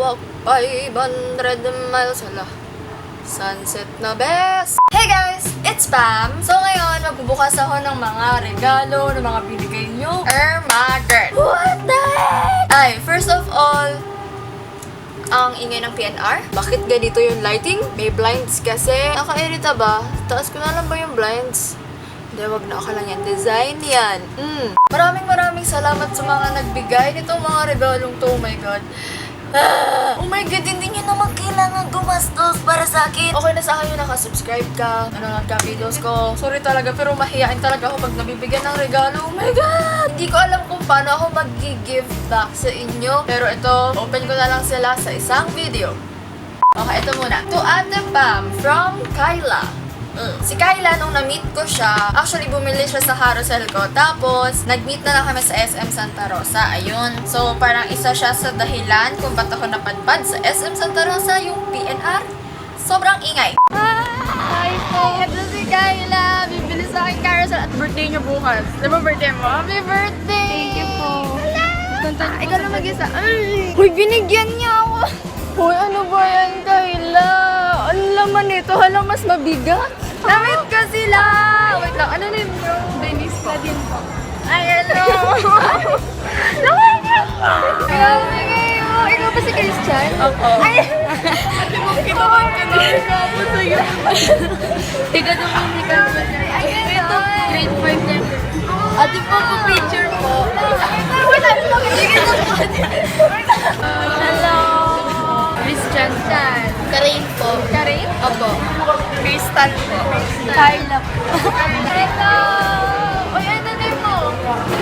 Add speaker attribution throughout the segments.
Speaker 1: walk 500 miles. Hala, sunset na best! Hey guys! It's Pam! So ngayon, magbubukas ako ng mga regalo, ng mga binigay nyo. Ermagan! What the heck? Ay, first of all, ang ingay ng PNR. Bakit ganito yung lighting? May blinds kasi. Nakairita ba? Taas ko na lang ba yung blinds? Hindi, wag na, ako lang yan. Design yan. Maraming salamat sa mga nagbigay nitong mga regalong to. Oh my God. Oh my God, hindi nyo naman kailangan gumastos para sa akin. Okay na sa akin yung nakasubscribe ka, nanonood ka videos ko. Sorry talaga, pero mahihain talaga ako pag nabibigyan ng regalo. Oh my God! Hindi ko alam kung paano ako mag-give back sa inyo. Pero ito, open ko na lang sila sa isang video. Okay, ito muna. To Ate Pam from Kyla. Si Kyla, nung na-meet ko siya, actually bumili siya sa carousel ko. Tapos, nag-meet na lang kami sa SM Santa Rosa. Ayun. So, parang isa siya sa dahilan kung ba't ako napadpad sa SM Santa Rosa, yung PNR. Sobrang ingay. Hi po! Ito si Kyla. Bibili sa akin carousel at birthday niya bukas. Di ba birthday mo? Happy birthday! Thank you po. Ikaw na mag-isa. Uy, binigyan niya ako. Uy, ano ba yan, Kyla? Ang laman nito. Hala, mas mabigat. Namit ka sila! Wait lang, ano name nyo? Denise ka din po. Ay, hello! Laman niyo! Ikaw ba si Christian? Oo. Ay! Ate mo, kinawan ka na. Ikaw sa'yo. Tiga Dominican ba siya? Ito, grade 5 na. Ate po, picture po. Wait lang, sige na po. Hello! Christian Chan. Karain po. Karain? Opo. Crystal po. Carla po. Hello! Uy, ano name mo?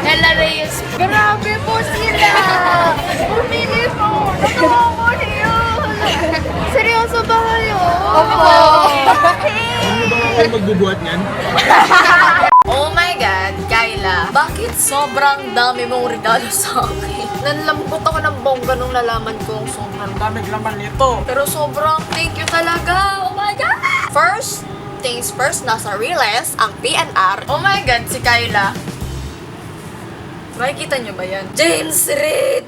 Speaker 1: Ella Reyes. Grabe po sila! Pumili po! Natawa ko niyo! Seryoso ba kayo? Opo!
Speaker 2: Ano ba kayo magbubuhat niyan?
Speaker 1: Oh my God, Kyla, bakit sobrang dami mong regalo sa akin? Nanlambot ako ng bongga nung nalaman kong sobrang dami laman nito. Pero sobrang thank you talaga. Oh my God! First things first, nasa Riles, ang PNR. Oh my God, si Kyla. Makikita niyo ba yan? James Reid!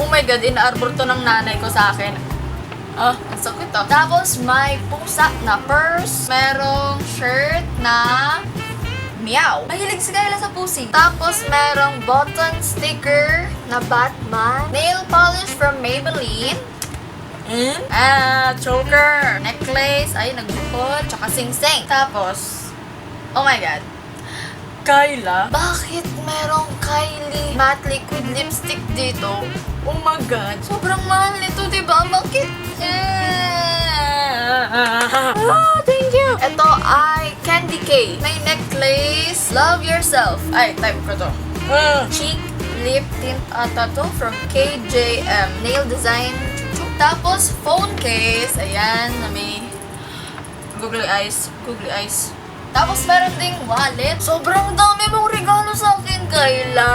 Speaker 1: Oh my God, inaarbor to ng nanay ko sa akin. Ang sakit ah. Tapos may pusa na purse. Merong shirt na meow. Mahilig si Kyla sa pusi. Tapos merong button sticker na Batman. Nail polish from Maybelline. Choker. Necklace. Ay, nagbukod. Tsaka sing-sing. Tapos, oh my God. Kyla, bakit merong Kylie matte liquid lipstick dito? Oh my God. Sobrang mahal nito, diba? Bakit? Thank you. Ito ay Candy K. May necklace. Love yourself. Ay, type ko to. Cheek lip tint ata to from KJM. Nail design. Tapos, phone case. Ayan, na may googly eyes. Googly eyes. Tapos, meron ding wallet. Sobrang dami mong regalo sa akin, Kyla.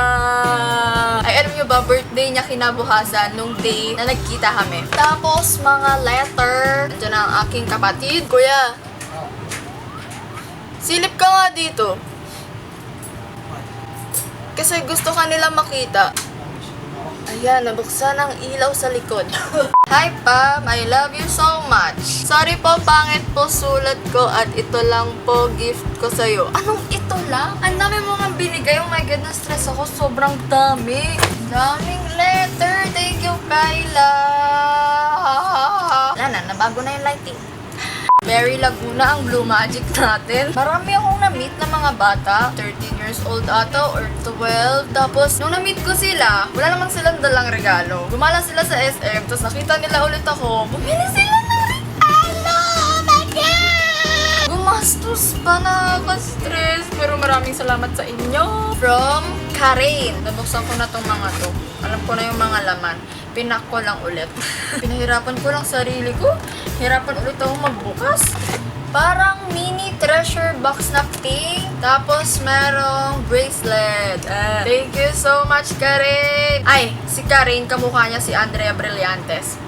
Speaker 1: Ay, alam nyo ba, birthday niya kinabukasan nung day na nagkita kami. Tapos, mga letter. Nandiyan na ang aking kapatid. Kuya, silip ka nga dito. Kasi gusto ka nila makita. Ayan, nabuksan ang ilaw sa likod. Hi, Pam. I love you so much. Sorry po, pangit po sulat ko at ito lang po gift ko sa'yo. Anong ito lang? Ang dami mo nga binigay. Oh my God, na-stress ako. Sobrang dami. Daming letter. Thank you, Kyla. Wala na, nabago na yung lighting. Very Laguna ang Blue Magic natin. Marami akong na-meet na mga bata. 13 years old ata or 12. Tapos, nung na-meet ko sila, wala naman silang dalang regalo. Gumala sila sa SM, tapos nakita nila ulit ako. Bumili sila ng regalo! Oh my God! Gumastos pa, nakaka-stress. Pero maraming salamat sa inyo. From Karen. Nabuksan ko na tong mga to. Alam ko na yung mga laman. Pinak ko lang ulit. Pinahirapan ko lang sarili ko. Hirapan ulit ako magbukas. Parang mini treasure box na pink. Tapos merong bracelet. Thank you so much, Karen. Ay, si Karen, kamukha niya si Andrea Brillantes.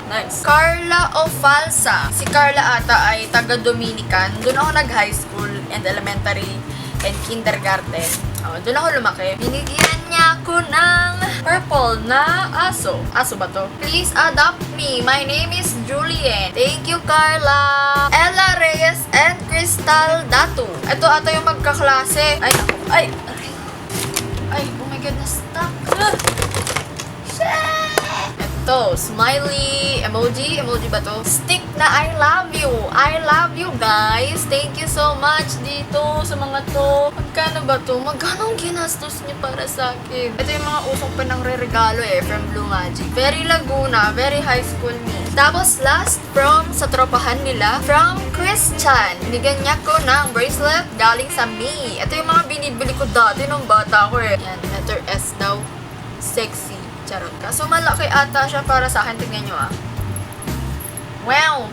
Speaker 1: Nice. Carla Ofalsa. Si Carla ata ay taga Dominican. Doon ako nag-high school and elementary. and kindergarten. Doon ako lumaki. Binigyan niya ako ng purple na aso. Aso ba to? Please adopt me. My name is Julien. Thank you, Carla. Ella Reyes and Crystal Datu. Ito ata yung magkaklase. Ay, oh my God, na-stuck. Shit! Ito, smiley emoji. Emoji ba to? Stick na I love you. I love you, guys. Thank you so much dito sa mga to. Magkano ba to? Magkano ang ginastos niyo para sa akin? Ito yung mga usong pinang-re-regalo from Blue Magic. Very Laguna, very high school me. Tapos last from sa tropahan nila, from Christian. Binigyan niya ko ng bracelet galing sa me. Ito yung mga binibili ko dati nung bata ko Yan, letter S daw. Sexy. Charot. Kaso malaki ata siya para sa akin. Tignan nyo Wow!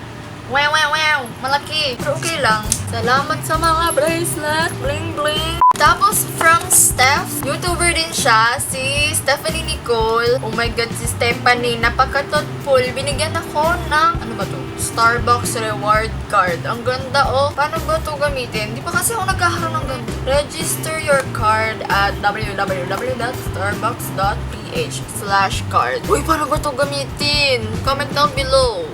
Speaker 1: Wow! Malaki. Pero okay lang. Salamat sa mga bracelet. Bling bling. Tapos from Steph, YouTuber din siya, si Stephanie Nicole. Oh my God, si Stephanie, napaka-thoughtful. Binigyan ako ng, ano ba to? Starbucks reward card. Ang ganda Paano ba to gamitin? Di pa kasi ako nagkakaroon ng ganito. Register your card at www.starbucks.ph/card. Uy, paano ba to gamitin? Comment down below.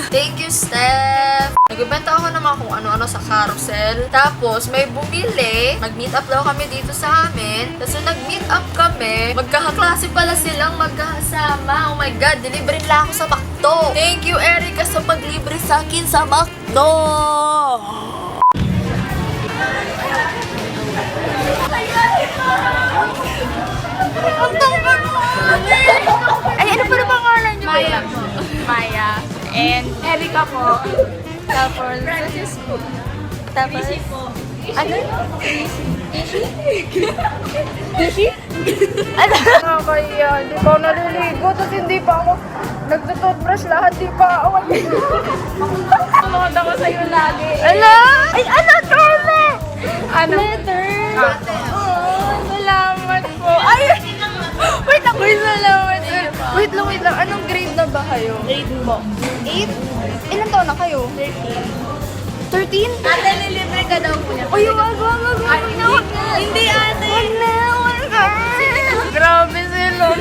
Speaker 1: Thank you, Steph! Nagbenta ako naman kung ano-ano sa carousel. Tapos, may bumili. Mag-meet up daw kami dito sa amin. Tapos, nag-meet up kami. Magkakaklase pala silang magkakasama. Oh my God, delivery nila ako sa McDo. Thank you, Erica, sa paglibre sa akin sa McDo! Ay, ano pa na pangalan niyo?
Speaker 3: Maya po. Maya. And Erica po. Tapos, Francis po. Tapos, Ishi po.
Speaker 1: Ano?
Speaker 3: Ishi?
Speaker 1: Ano? Nakakaya, hindi pa ako naliligo. Tapos hindi pa ako nagtutoothbrush lahat. Hindi pa ako.
Speaker 3: Tumunod ako sa'yo lagi.
Speaker 1: Ala! Ay, ano? Torme!
Speaker 3: Ano? Letter. Salamat po. Ay!
Speaker 1: Wait lang. Wait, salamat. Wait lang. Anong grade na ba kayo?
Speaker 3: Grade po.
Speaker 1: 8? Ilan taon na kayo? 13?
Speaker 3: Ate, nilibre ka daw po niya.
Speaker 1: Uy, wag na.
Speaker 3: Hindi, ate.
Speaker 1: Wag na. Grabe sila.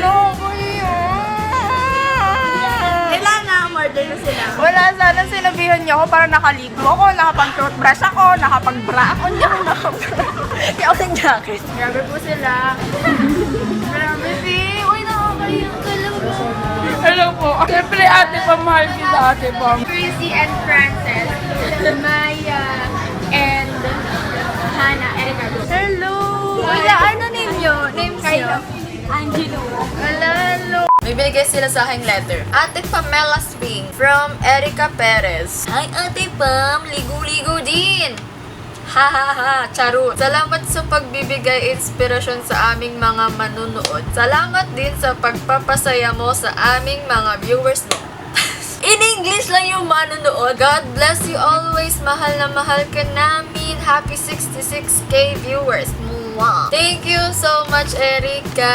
Speaker 3: Kailangan na-order na sila.
Speaker 1: Wala, sana sinabihan niyo ako para nakaligo ako, nakapag-toothbrush ako, nakapag-bra ako, hindi ako nakapag-bra. Kaya ako ng jacket.
Speaker 3: Grabe po sila.
Speaker 1: Grabe si, uy, nakakaya talaga.
Speaker 3: Hello po. Siyempre, ate pa, mahal kita, ate pa. Chrissy and Frances. Maya and Hannah, Erica.
Speaker 1: Hello! Wala, ano ninyo? Names niyo?
Speaker 3: Angelo.
Speaker 1: Hello! May binigay sila sa aking letter. Ate Pamela Swing from Erica Perez. Hi, Ate Pam! Ligo-ligo din! Ha, charot. Salamat sa pagbibigay inspirasyon sa aming mga manunood. Salamat din sa pagpapasaya mo sa aming mga viewers mo. In English lang yung manunood. God bless you always. Mahal na mahal ka namin. Happy 66K viewers. Mwah. Thank you so much, Erica.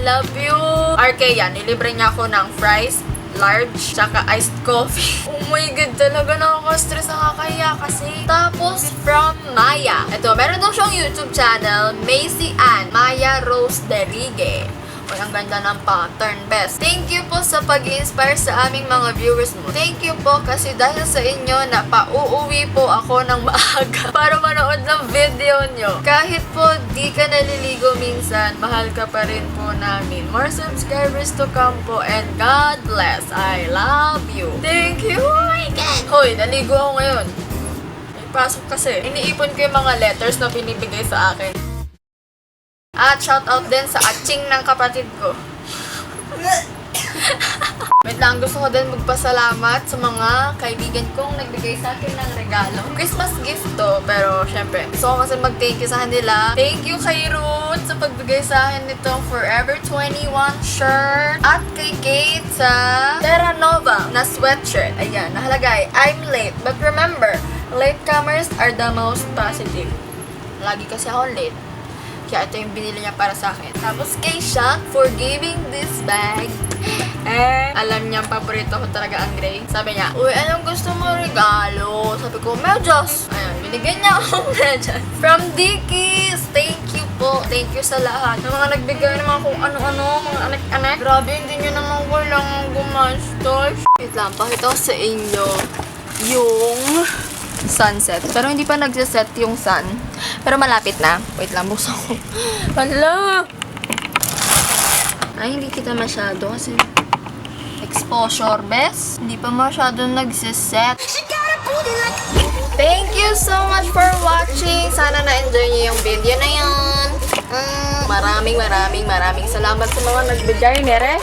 Speaker 1: Love you. RK yan. Nilibre niya ako ng fries, large, tsaka iced coffee. Oh my God, talaga nakaka-stress, nakakaya kasi. Tapos, from Maya. Ito, meron daw siyang YouTube channel, Macy Ann, Maya Rose Derigue. Uy, ang ganda ng pattern, best. Thank you po sa pag-inspire sa aming mga viewers mo. Thank you po kasi dahil sa inyo na pauuwi po ako ng maaga para manood ng video nyo. Kahit po di ka naliligo minsan, mahal ka pa rin po namin. More subscribers to come po and God bless. I love you. Thank you. Oh my God. Hoy, naligo ako ngayon. May pasok kasi. Iniipon ko yung mga letters na binibigay sa akin. At shoutout din sa atching ng kapatid ko. Wait lang, gusto ko din magpasalamat sa mga kaibigan kong nagbigay sa akin ng regalo. Christmas gift to, pero syempre, gusto ko kasi mag-thank you sa kanila. Thank you kay Ruth sa pagbigay sa akin nitong Forever 21 shirt. At kay Kate sa Terra Nova na sweatshirt. Ayan, nakalagay, I'm late, but remember, latecomers are the most positive. Lagi kasi ako late. Kaya ito yung binili niya para sa akin. Tapos kay Shaq for giving this bag. Alam niya, paborito ko talaga ang gray. Sabi niya, uy, anong gusto mo regalo? Sabi ko, medyas. Ayan, binigyan niya akong medyas from Dickies. Thank you po. Thank you sa lahat. Ng mga nagbigay ng mga kung ano-ano, mga anak-anak. Grabe, hindi nyo naman kailangan gumastos. Wait lang, pakita ko sa inyo yung sunset. Pero hindi pa nagsiset yung sun. Pero malapit na. Wait lang, buksan ko. Hala! Ay, hindi kita masyado kasi exposure, bes. Hindi pa masyado nagsiset. Thank you so much for watching. Sana na-enjoy niyo yung video na yan. Maraming salamat sa mga nagbigay, Nere.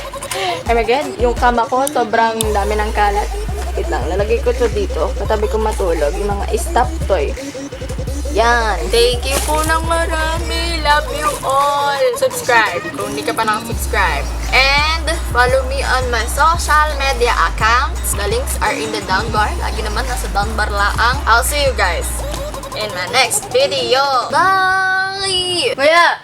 Speaker 1: Oh my God, yung kama ko, sobrang dami ng kalat. Wait lang, lalagay ko to dito. Katabi ko matulog. Yung mga stop toy. Yan. Thank you po ng marami. Love you all. Subscribe kung hindi ka pa nakasubscribe. And follow me on my social media accounts. The links are in the down bar. Lagi naman nasa down bar laang. I'll see you guys in my next video. Bye! Kuya!